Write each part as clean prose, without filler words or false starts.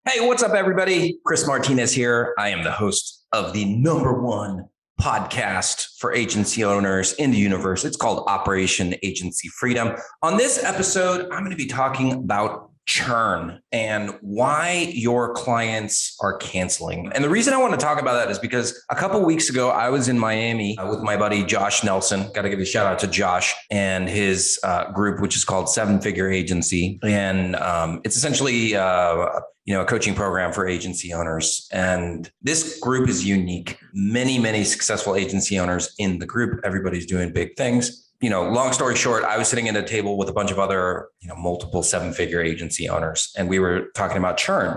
Hey, what's up, everybody? Chris Martinez here. I am the host of the #1 podcast for agency owners in the universe. It's called Operation Agency Freedom. On this episode, I'm going to be talking about churn and why your clients are canceling. And the reason I want to talk about that is because a couple of weeks ago, I was in Miami with my buddy, Josh Nelson. Got to give a shout out to Josh and his group, which is called 7-Figure Agency. And it's essentially a coaching program for agency owners. And this group is unique. Many successful agency owners in the group. Everybody's doing big things. Long story short, I was sitting at a table with a bunch of other, multiple 7-figure agency owners, and we were talking about churn.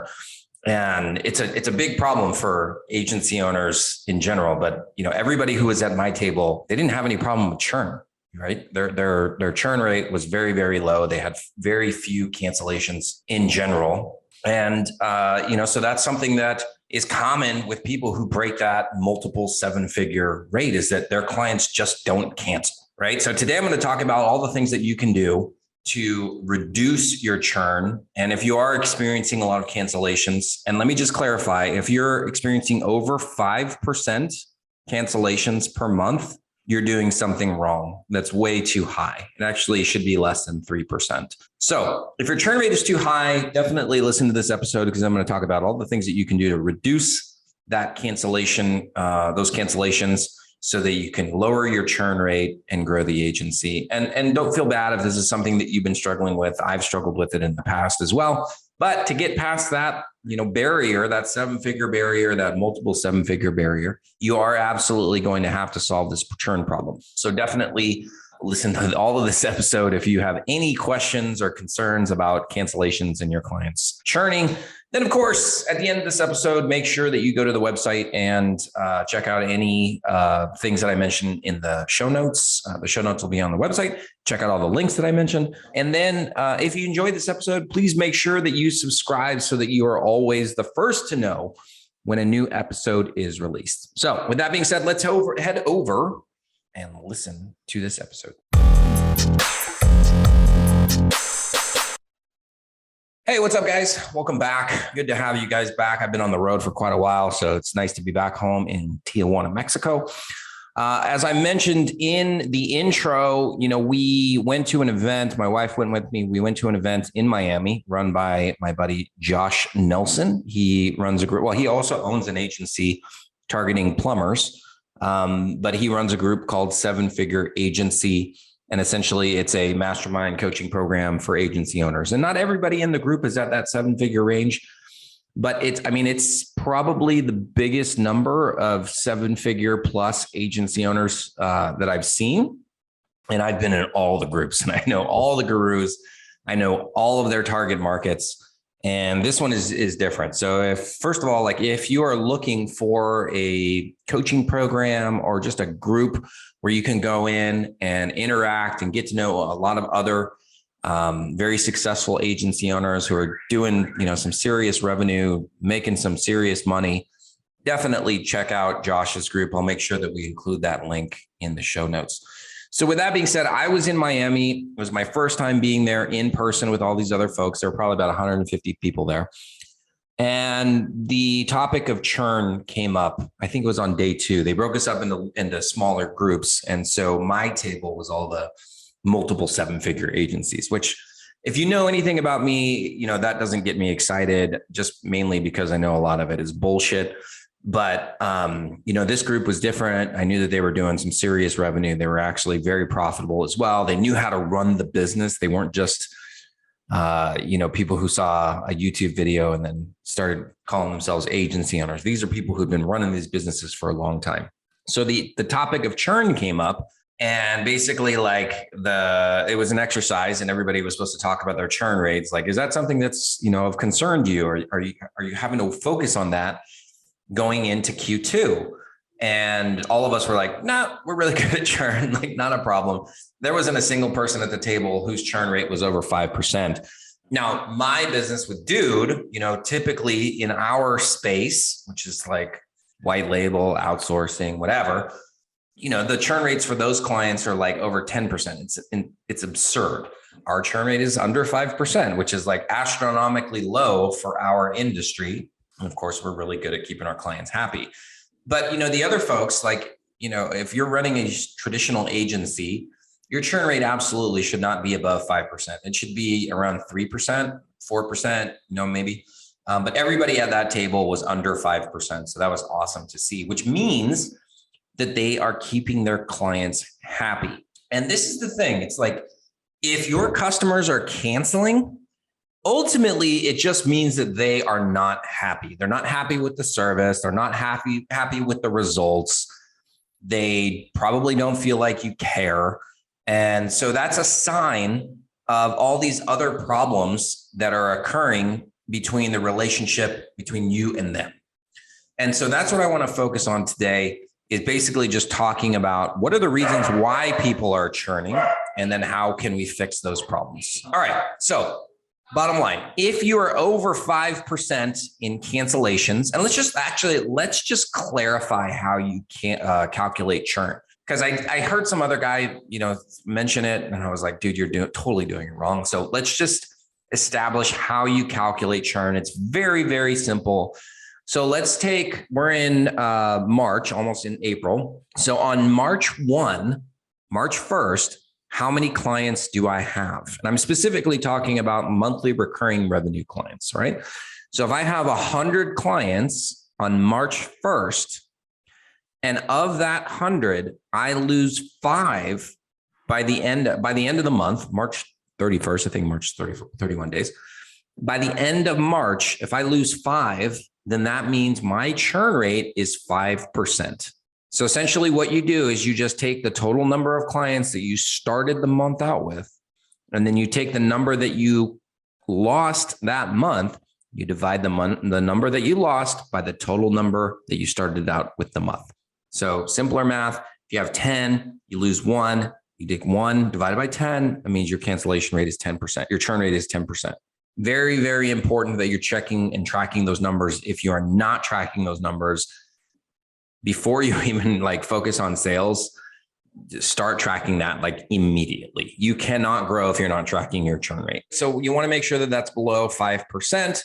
And it's a big problem for agency owners in general. But, everybody who was at my table, they didn't have any problem with churn, right? Their churn rate was very, very low. They had very few cancellations in general. And, so that's something that is common with people who break that multiple 7-figure rate, is that their clients just don't cancel, right? So today I'm going to talk about all the things that you can do to reduce your churn. And if you are experiencing a lot of cancellations, and let me just clarify, if you're experiencing over 5% cancellations per month, you're doing something wrong. That's way too high. It actually should be less than 3%. So if your churn rate is too high, definitely listen to this episode, because I'm going to talk about all the things that you can do to reduce that cancellation, those cancellations, so that you can lower your churn rate and grow the agency. And don't feel bad if this is something that you've been struggling with. I've struggled with it in the past as well. But to get past that, barrier, that 7-figure barrier, that multiple 7-figure barrier, you are absolutely going to have to solve this churn problem. So definitely listen to all of this episode if you have any questions or concerns about cancellations and your clients churning. Then, of course, at the end of this episode, make sure that you go to the website and check out any things that I mentioned in the show notes. The show notes will be on the website. Check out all the links that I mentioned. And then if you enjoyed this episode, please make sure that you subscribe so that you are always the first to know when a new episode is released. So with that being said, let's head over and listen to this episode. Hey, what's up, guys? Welcome back. Good to have you guys back. I've been on the road for quite a while, so it's nice to be back home in Tijuana, Mexico. As I mentioned in the intro, we went to an event. My wife went with me. We went to an event in Miami run by my buddy, Josh Nelson. He runs a group. Well, he also owns an agency targeting plumbers, but he runs a group called 7-Figure Agency. And essentially, it's a mastermind coaching program for agency owners. And not everybody in the group is at that 7-figure range, but it's probably the biggest number of 7-figure plus agency owners that I've seen. And I've been in all the groups, and I know all the gurus. I know all of their target markets. And this one is different. So first of all, if you are looking for a coaching program or just a group where you can go in and interact and get to know a lot of other very successful agency owners who are doing, some serious revenue, making some serious money, definitely check out Josh's group. I'll make sure that we include that link in the show notes. So with that being said, I was in Miami. It was my first time being there in person with all these other folks. There were probably about 150 people there. And the topic of churn came up. I think it was on day 2. They broke us up into smaller groups. And so my table was all the multiple 7-figure agencies, which, if you know anything about me, that doesn't get me excited, just mainly because I know a lot of it is bullshit. But, this group was different. I knew that they were doing some serious revenue. They were actually very profitable as well. They knew how to run the business. They weren't just, people who saw a YouTube video and then started calling themselves agency owners. These are people who've been running these businesses for a long time. So the topic of churn came up, and basically it was an exercise, and everybody was supposed to talk about their churn rates. Is that something that's, of concern to you? Or are you having to focus on that going into Q2? And all of us were like, no, we're really good at churn, not a problem. There wasn't a single person at the table whose churn rate was over 5%. Now, my business with Dude, typically in our space, which is white label, outsourcing, whatever, the churn rates for those clients are over 10%. It's absurd. Our churn rate is under 5%, which is like astronomically low for our industry. And of course, we're really good at keeping our clients happy. But, the other folks, like, if you're running a traditional agency, your churn rate absolutely should not be above 5%. It should be around 3%, 4%, maybe. But everybody at that table was under 5%. So that was awesome to see, which means that they are keeping their clients happy. And this is the thing. It's like, if your customers are canceling, ultimately, it just means that they are not happy. They're not happy with the service. They're not happy with the results. They probably don't feel like you care. And so that's a sign of all these other problems that are occurring between the relationship between you and them. And so that's what I want to focus on today, is basically just talking about what are the reasons why people are churning, and then how can we fix those problems. All right. So bottom line, if you are over 5% in cancellations, and let's just clarify how you can calculate churn. Because I heard some other guy, mention it, and I was like, dude, you're totally doing it wrong. So let's just establish how you calculate churn. It's very, very simple. So we're in March, almost in April. So on March 1st, how many clients do I have? And I'm specifically talking about monthly recurring revenue clients, right? So if I have 100 clients on March 1st, and of that 100, I lose 5 by the end of the month, March 31st, I think March 31 days. By the end of March, if I lose 5, then that means my churn rate is 5%. So essentially what you do is you just take the total number of clients that you started the month out with, and then you take the number that you lost that month, you divide the number that you lost by the total number that you started out with the month. So simpler math, if you have 10, you lose 1, you take 1 divided by 10, that means your cancellation rate is 10%. Your churn rate is 10%. Very, very important that you're checking and tracking those numbers. If you are not tracking those numbers, before you even focus on sales, start tracking that immediately. You cannot grow if you're not tracking your churn rate. So you want to make sure that that's below 5%.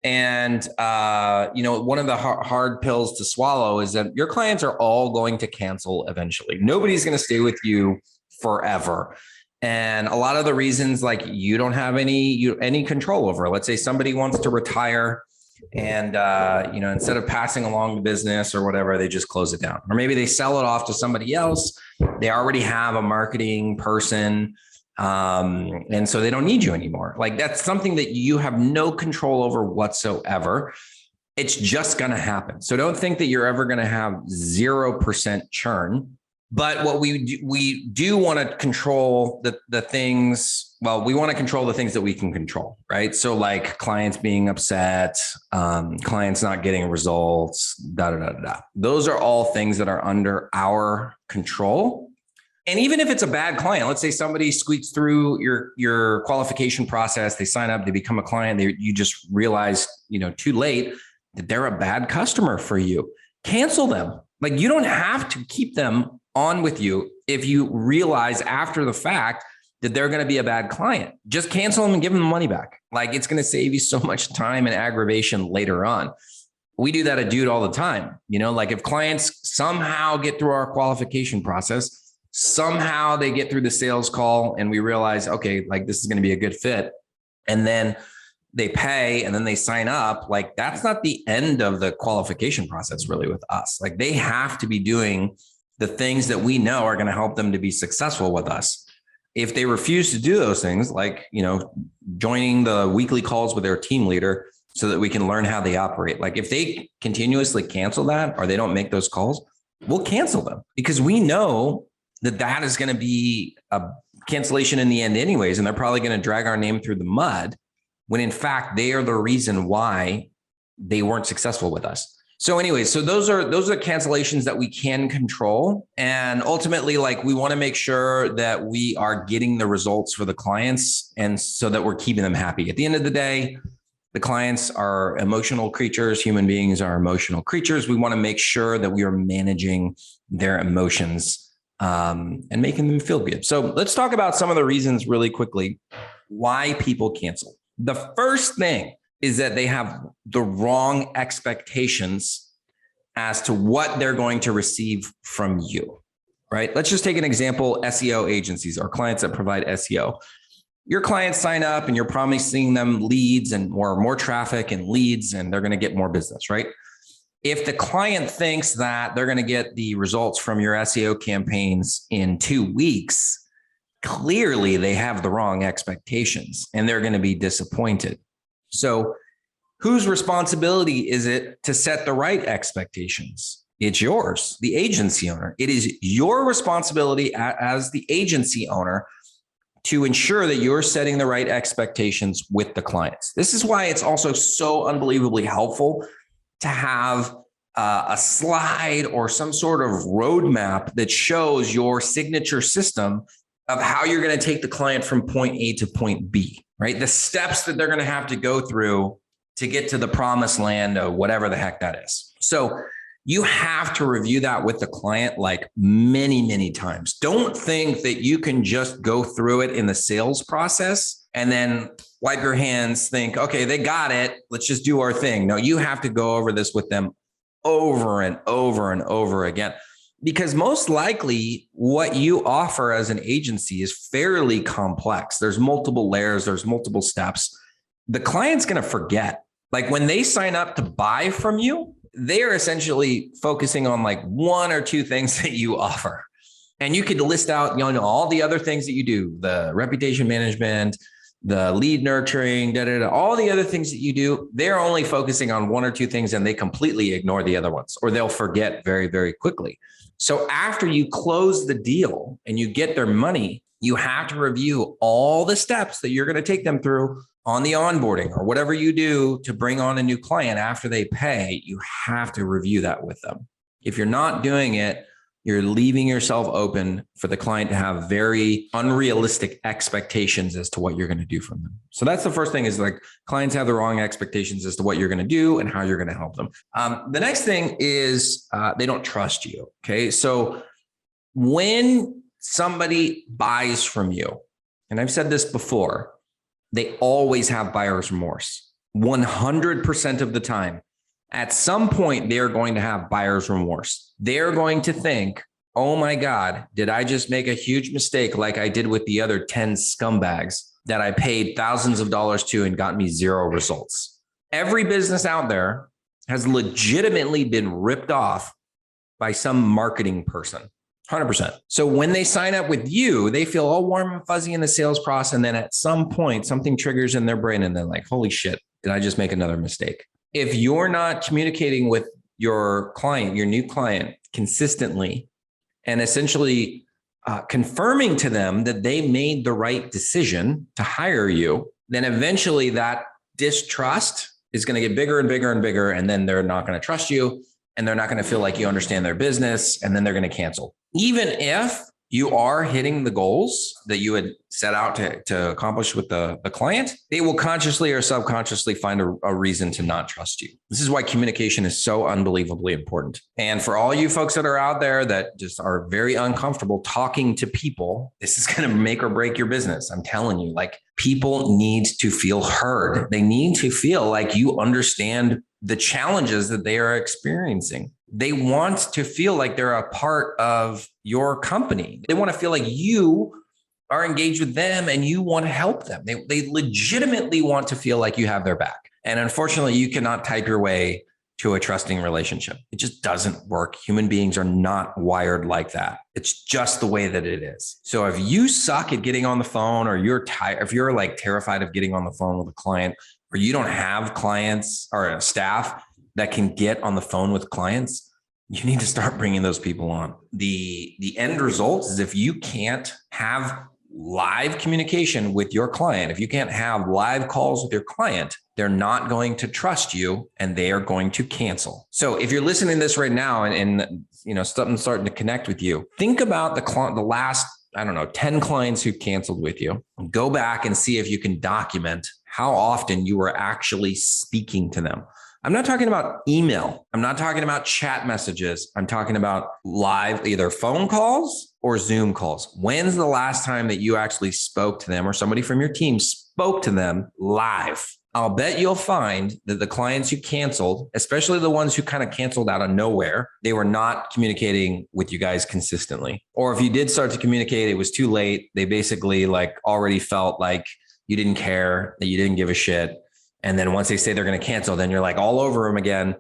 And, one of the hard pills to swallow is that your clients are all going to cancel eventually. Nobody's going to stay with you forever. And a lot of the reasons, you don't have any control over. Let's say somebody wants to retire, and, instead of passing along the business or whatever, they just close it down. Or maybe they sell it off to somebody else. They already have a marketing person. And so they don't need you anymore. That's something that you have no control over whatsoever. It's just going to happen. So don't think that you're ever going to have 0% churn. But what we do want to control the things. Well, we want to control the things that we can control, right? So clients being upset, clients not getting results, Those are all things that are under our control. And even if it's a bad client, let's say somebody squeaks through your qualification process, they sign up, they become a client, you just realize, too late that they're a bad customer for you. Cancel them. You don't have to keep them on with you if you realize after the fact that they're going to be a bad client. Just cancel them and give them the money back. It's going to save you so much time and aggravation later on. We do that at Dude all the time. If clients somehow get through our qualification process, somehow they get through the sales call and we realize, okay, this is going to be a good fit. And then they pay and then they sign up. That's not the end of the qualification process really with us. They have to be doing the things that we know are going to help them to be successful with us. If they refuse to do those things, joining the weekly calls with their team leader so that we can learn how they operate. If they continuously cancel that or they don't make those calls, we'll cancel them because we know that is going to be a cancellation in the end anyways. And they're probably going to drag our name through the mud when in fact they are the reason why they weren't successful with us. So anyways, those are cancellations that we can control. And ultimately, we want to make sure that we are getting the results for the clients and so that we're keeping them happy. At the end of the day, the clients are emotional creatures. Human beings are emotional creatures. We want to make sure that we are managing their emotions and making them feel good. So let's talk about some of the reasons really quickly why people cancel. The first thing is that they have the wrong expectations as to what they're going to receive from you, right? Let's just take an example, SEO agencies, or clients that provide SEO. Your clients sign up and you're promising them leads and more traffic and leads, and they're going to get more business, right? If the client thinks that they're going to get the results from your SEO campaigns in 2 weeks, clearly they have the wrong expectations and they're going to be disappointed. So whose responsibility is it to set the right expectations? It's yours, the agency owner. It is your responsibility as the agency owner to ensure that you're setting the right expectations with the clients. This is why it's also so unbelievably helpful to have a slide or some sort of roadmap that shows your signature system of how you're going to take the client from point A to point B, right? The steps that they're going to have to go through to get to the promised land of whatever the heck that is. So you have to review that with the client like many, many times. Don't think that you can just go through it in the sales process and then wipe your hands, think, okay, they got it. Let's just do our thing. No, you have to go over this with them over and over and over again, because most likely what you offer as an agency is fairly complex. There's multiple layers, there's multiple steps. The client's going to forget. Like when they sign up to buy from you, they're essentially focusing on like one or two things that you offer. And you could list out, all the other things that you do, the reputation management, the lead nurturing, all the other things that you do. They're only focusing on one or two things and they completely ignore the other ones, or they'll forget very, very quickly. So after you close the deal and you get their money, you have to review all the steps that you're going to take them through on the onboarding or whatever you do to bring on a new client after they pay. You have to review that with them. If you're not doing it, you're leaving yourself open for the client to have very unrealistic expectations as to what you're going to do from them. So that's the first thing, is like clients have the wrong expectations as to what you're going to do and how you're going to help them. The next thing is they don't trust you. Okay. So when somebody buys from you, and I've said this before, they always have buyer's remorse. 100% of the time, at some point, they're going to have buyer's remorse. They're going to think, oh my God, did I just make a huge mistake like I did with the other 10 scumbags that I paid thousands of dollars to and got me zero results? Every business out there has legitimately been ripped off by some marketing person. 100%. So when they sign up with you, they feel all warm and fuzzy in the sales process. And then at some point, something triggers in their brain and they're like, holy shit, did I just make another mistake? If you're not communicating with your client, your new client, consistently, and essentially confirming to them that they made the right decision to hire you, then eventually that distrust is going to get bigger and bigger and bigger. And then they're not going to trust you and they're not going to feel like you understand their business. And then they're going to cancel. Even if you are hitting the goals that you had set out to accomplish with the client, they will consciously or subconsciously find a reason to not trust you. This is why communication is so unbelievably important. And for all you folks that are out there that just are very uncomfortable talking to people, this is going to make or break your business. I'm telling you, like, people need to feel heard. They need to feel like you understand the challenges that they are experiencing. They want to feel like they're a part of your company. They want to feel like you are engaged with them and you want to help them. They legitimately want to feel like you have their back. And unfortunately, you cannot type your way to a trusting relationship. It just doesn't work. Human beings are not wired like that. It's just the way that it is. So if you suck at getting on the phone, or you're tired, if you're like terrified of getting on the phone with a client, or you don't have clients or a staff that can get on the phone with clients, you need to start bringing those people on. The end result is, if you can't have live communication with your client, if you can't have live calls with your client, they're not going to trust you and they are going to cancel. So if you're listening to this right now and something's starting to connect with you, think about the last, 10 clients who canceled with you. Go back and see if you can document how often you were actually speaking to them. I'm not talking about email. I'm not talking about chat messages. I'm talking about live, either phone calls or Zoom calls. When's the last time that you actually spoke to them or somebody from your team spoke to them live? I'll bet you'll find that the clients you canceled, especially the ones who kind of canceled out of nowhere, they were not communicating with you guys consistently. Or if you did start to communicate, it was too late. They basically like already felt like you didn't care, that you didn't give a shit. And then once they say they're going to cancel, then you're like all over them again.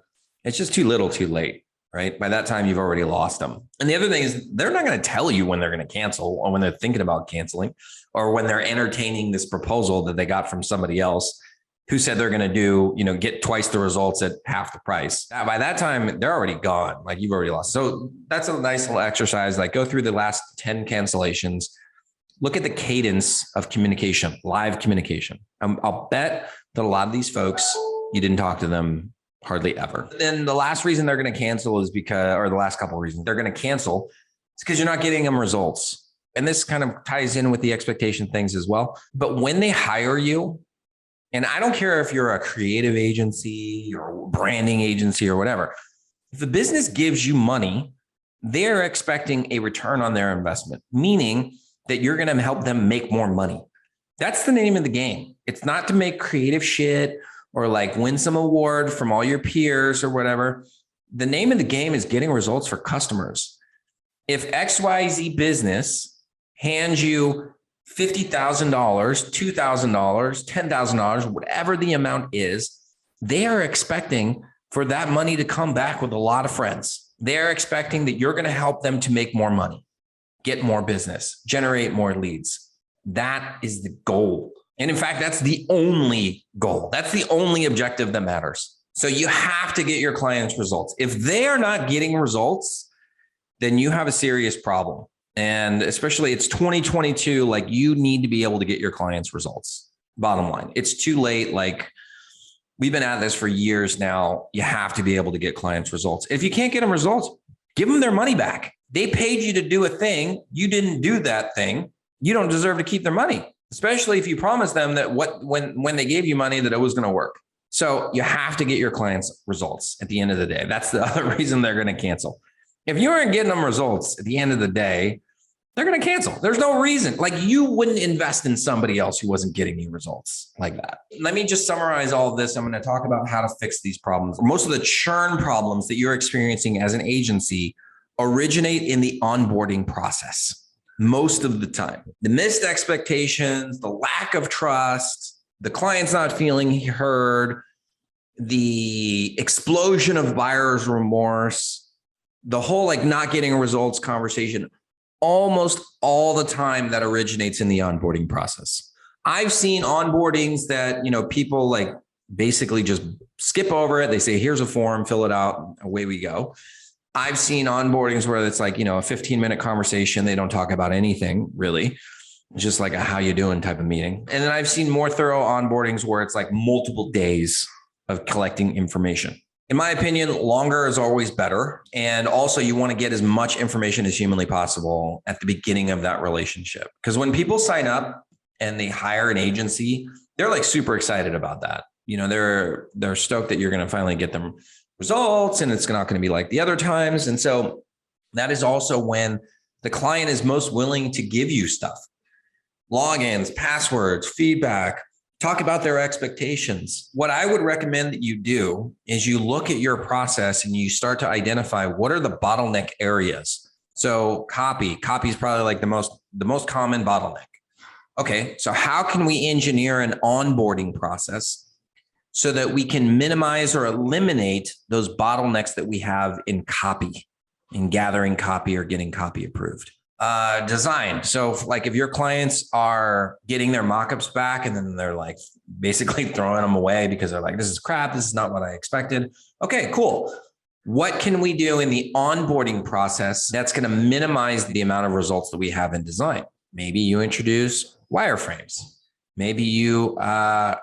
It's just too little, too late, right? By that time, you've already lost them. And the other thing is they're not going to tell you when they're going to cancel or when they're thinking about canceling or when they're entertaining this proposal that they got from somebody else who said they're going to do, get twice the results at half the price. By that time, they're already gone. Like you've already lost. So that's a nice little exercise. Like go through the last 10 cancellations. Look at the cadence of communication, live communication. I'll bet that a lot of these folks, you didn't talk to them hardly ever. Then the last reason they're going to cancel is because, or the last couple of reasons they're going to cancel, it's because you're not getting them results. And this kind of ties in with the expectation things as well. But when they hire you, and I don't care if you're a creative agency or branding agency or whatever, if the business gives you money, they're expecting a return on their investment, meaning that you're going to help them make more money. That's the name of the game. It's not to make creative shit or like win some award from all your peers or whatever. The name of the game is getting results for customers. If XYZ business hands you $50,000, $2,000, $10,000, whatever the amount is, they are expecting for that money to come back with a lot of friends. They're expecting that you're going to help them to make more money, get more business, generate more leads. That is the goal. And in fact, that's the only goal. That's the only objective that matters. So you have to get your clients results. If they are not getting results, then you have a serious problem. And especially it's 2022, like you need to be able to get your clients results. Bottom line, it's too late. Like we've been at this for years now. You have to be able to get clients results. If you can't get them results, give them their money back. They paid you to do a thing. You didn't do that thing. You don't deserve to keep their money, especially if you promised them that when they gave you money that it was going to work. So you have to get your clients results at the end of the day. That's the other reason they're going to cancel. If you aren't getting them results at the end of the day, they're going to cancel. There's no reason. Like you wouldn't invest in somebody else who wasn't getting you results like that. Let me just summarize all of this. I'm going to talk about how to fix these problems. Most of the churn problems that you're experiencing as an agency originate in the onboarding process. Most of the time, the missed expectations, the lack of trust, the client's not feeling heard, the explosion of buyer's remorse, the whole like not getting results conversation, almost all the time that originates in the onboarding process. I've seen onboardings that, people like basically just skip over it. They say, here's a form, fill it out, away we go. I've seen onboardings where it's like, a 15-minute conversation. They don't talk about anything really, just like a how you doing type of meeting. And then I've seen more thorough onboardings where it's like multiple days of collecting information. In my opinion, longer is always better. And also you want to get as much information as humanly possible at the beginning of that relationship. Because when people sign up and they hire an agency, they're like super excited about that. They're stoked that you're going to finally get them results and it's not going to be like the other times. And so that is also when the client is most willing to give you stuff, logins, passwords, feedback, talk about their expectations. What I would recommend that you do is you look at your process and you start to identify what are the bottleneck areas. So copy is probably like the most common bottleneck. Okay, so how can we engineer an onboarding process so that we can minimize or eliminate those bottlenecks that we have in copy, in gathering copy or getting copy approved? Design. So like if your clients are getting their mockups back and then they're like basically throwing them away because they're like, this is crap. This is not what I expected. Okay, cool. What can we do in the onboarding process that's going to minimize the amount of results that we have in design? Maybe you introduce wireframes. Maybe you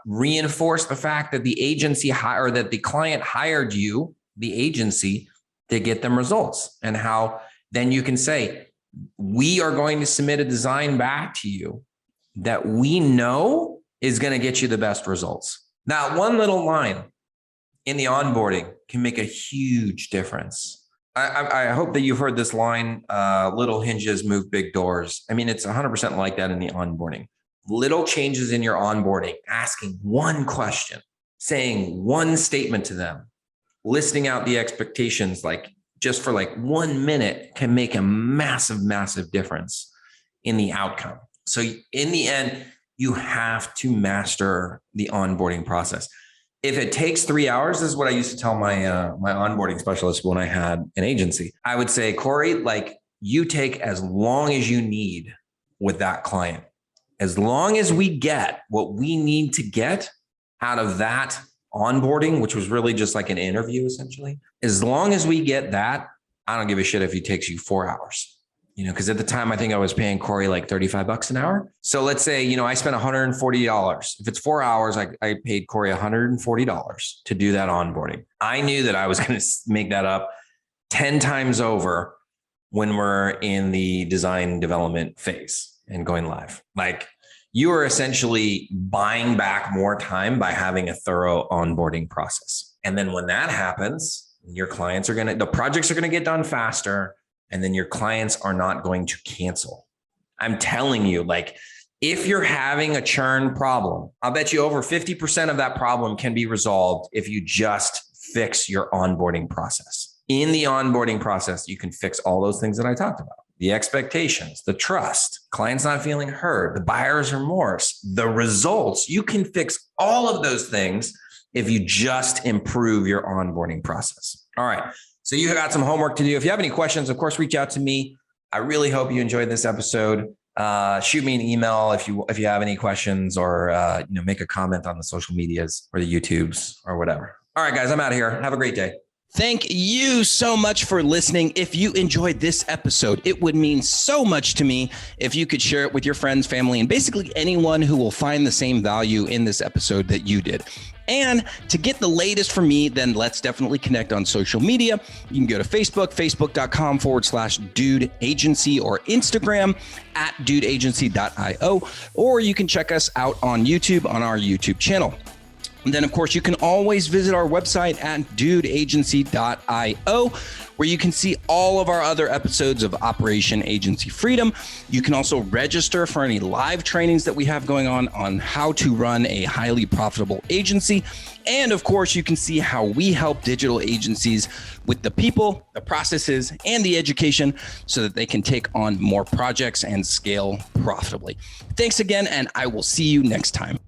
reinforce the fact that the agency or that the client hired you, the agency, to get them results, and how then you can say, we are going to submit a design back to you that we know is going to get you the best results. Now, one little line, in the onboarding can make a huge difference. I hope that you've heard this line, little hinges move big doors. I mean, it's 100% like that in the onboarding. Little changes in your onboarding, asking one question, saying one statement to them, listing out the expectations, like just for like 1 minute can make a massive, massive difference in the outcome. So in the end, you have to master the onboarding process. If it takes 3 hours, this is what I used to tell my onboarding specialist when I had an agency. I would say, Corey, like you take as long as you need with that client. As long as we get what we need to get out of that onboarding, which was really just like an interview, essentially. As long as we get that, I don't give a shit if it takes you 4 hours. Because at the time, I think I was paying Corey like $35 an hour. So let's say, I spent $140. If it's 4 hours, I paid Corey $140 to do that onboarding. I knew that I was going to make that up 10 times over when we're in the design development phase and going live. Like you are essentially buying back more time by having a thorough onboarding process. And then when that happens, your clients the projects are going to get done faster. And then your clients are not going to cancel. I'm telling you, like, if you're having a churn problem, I'll bet you over 50% of that problem can be resolved if you just fix your onboarding process. In the onboarding process, you can fix all those things that I talked about. The expectations, the trust, clients not feeling heard, the buyer's remorse, the results. You can fix all of those things if you just improve your onboarding process. All right. So you got some homework to do. If you have any questions, of course, reach out to me. I really hope you enjoyed this episode. Shoot me an email if you have any questions, or make a comment on the social medias or the YouTubes or whatever. All right, guys, I'm out of here. Have a great day. Thank you so much for listening. If you enjoyed this episode, it would mean so much to me if you could share it with your friends, family, and basically anyone who will find the same value in this episode that you did. And to get the latest from me, then let's definitely connect on social media. You can go to Facebook, facebook.com/Dude Agency, or Instagram @dudeagency.io, or you can check us out on YouTube on our YouTube channel. And then, of course, you can always visit our website at dudeagency.io, where you can see all of our other episodes of Operation Agency Freedom. You can also register for any live trainings that we have going on how to run a highly profitable agency. And of course, you can see how we help digital agencies with the people, the processes, and the education so that they can take on more projects and scale profitably. Thanks again, and I will see you next time.